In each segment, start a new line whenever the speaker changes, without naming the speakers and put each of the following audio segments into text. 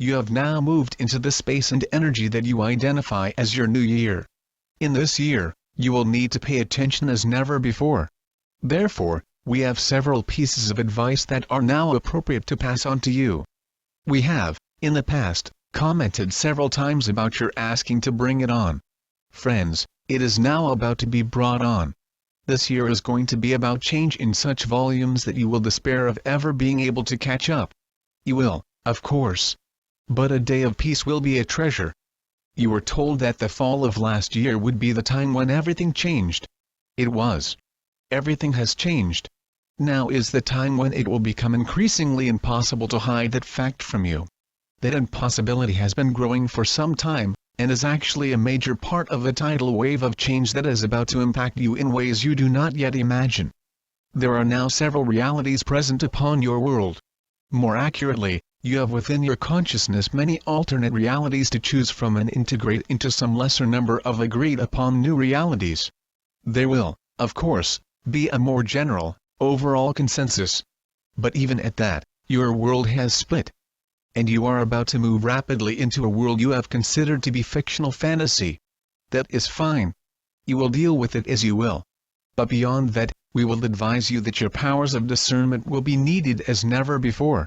You have now moved into the space and energy that you identify as your new year. In this year, you will need to pay attention as never before. Therefore, we have several pieces of advice that are now appropriate to pass on to you. We have, in the past, commented several times about your asking to bring it on. Friends, it is now about to be brought on. This year is going to be about change in such volumes that you will despair of ever being able to catch up. You will, of course. But a day of peace will be a treasure. You were told that the fall of last year would be the time when everything changed. It was. Everything has changed. Now is the time when it will become increasingly impossible to hide that fact from you. That impossibility has been growing for some time, and is actually a major part of a tidal wave of change that is about to impact you in ways you do not yet imagine. There are now several realities present upon your world. More accurately, you have within your consciousness many alternate realities to choose from and integrate into some lesser number of agreed-upon new realities. There will, of course, be a more general, overall consensus. But even at that, your world has split. And you are about to move rapidly into a world you have considered to be fictional fantasy. That is fine. You will deal with it as you will. But beyond that, we will advise you that your powers of discernment will be needed as never before.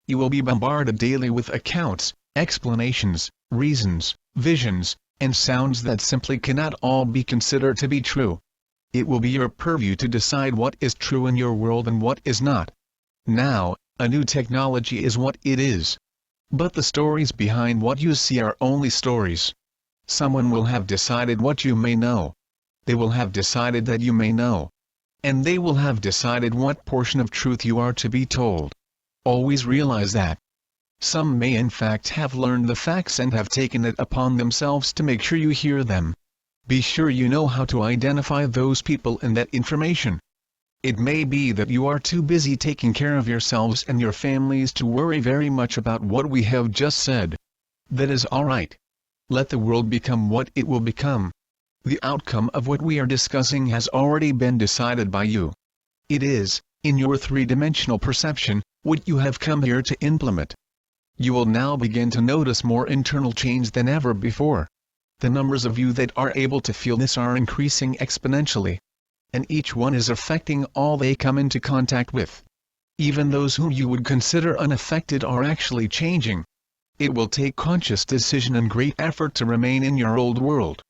You will be bombarded daily with accounts, explanations, reasons, visions, and sounds that simply cannot all be considered to be true. It will be your purview to decide what is true in your world and what is not. Now, a new technology is what it is. But the stories behind what you see are only stories. Someone will have decided what you may know. They will have decided that you may know. And they will have decided what portion of truth you are to be told. Always realize that. Some may in fact have learned the facts and have taken it upon themselves to make sure you hear them. Be sure you know how to identify those people and that information. It may be that you are too busy taking care of yourselves and your families to worry very much about what we have just said. That is all right. Let the world become what it will become. The outcome of what we are discussing has already been decided by you. It is, in your three-dimensional perception, what you have come here to implement. You will now begin to notice more internal change than ever before. The numbers of you that are able to feel this are increasing exponentially. And each one is affecting all they come into contact with. Even those whom you would consider unaffected are actually changing. It will take conscious decision and great effort to remain in your old world.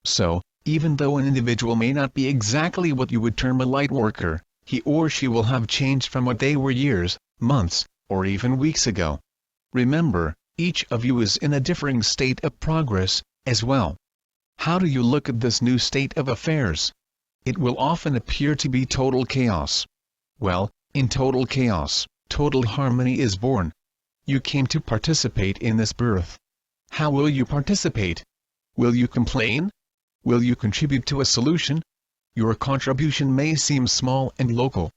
So, even though an individual may not be exactly what you would term a light worker, he or she will have changed from what they were years, months, or even weeks ago. Remember, each of you is in a differing state of progress, as well. How do you look at this new state of affairs? It will often appear to be total chaos. Well, in total chaos, total harmony is born. You came to participate in this birth. How will you participate? Will you complain? Will you contribute to a solution? Your contribution may seem small and local.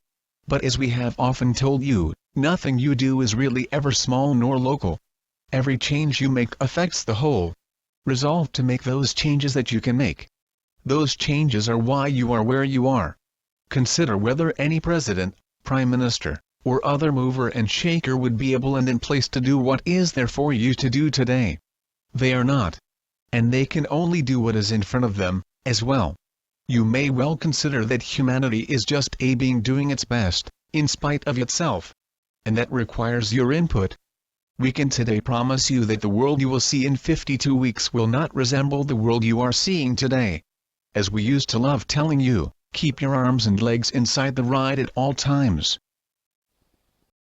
But as we have often told you, nothing you do is really ever small nor local. Every change you make affects the whole. Resolve to make those changes that you can make. Those changes are why you are where you are. Consider whether any president, prime minister, or other mover and shaker would be able and in place to do what is there for you to do today. They are not. And they can only do what is in front of them, as well. You may well consider that humanity is just a being doing its best, in spite of itself. And that requires your input. We can today promise you that the world you will see in 52 weeks will not resemble the world you are seeing today. As we used to love telling you, keep your arms and legs inside the ride at all times.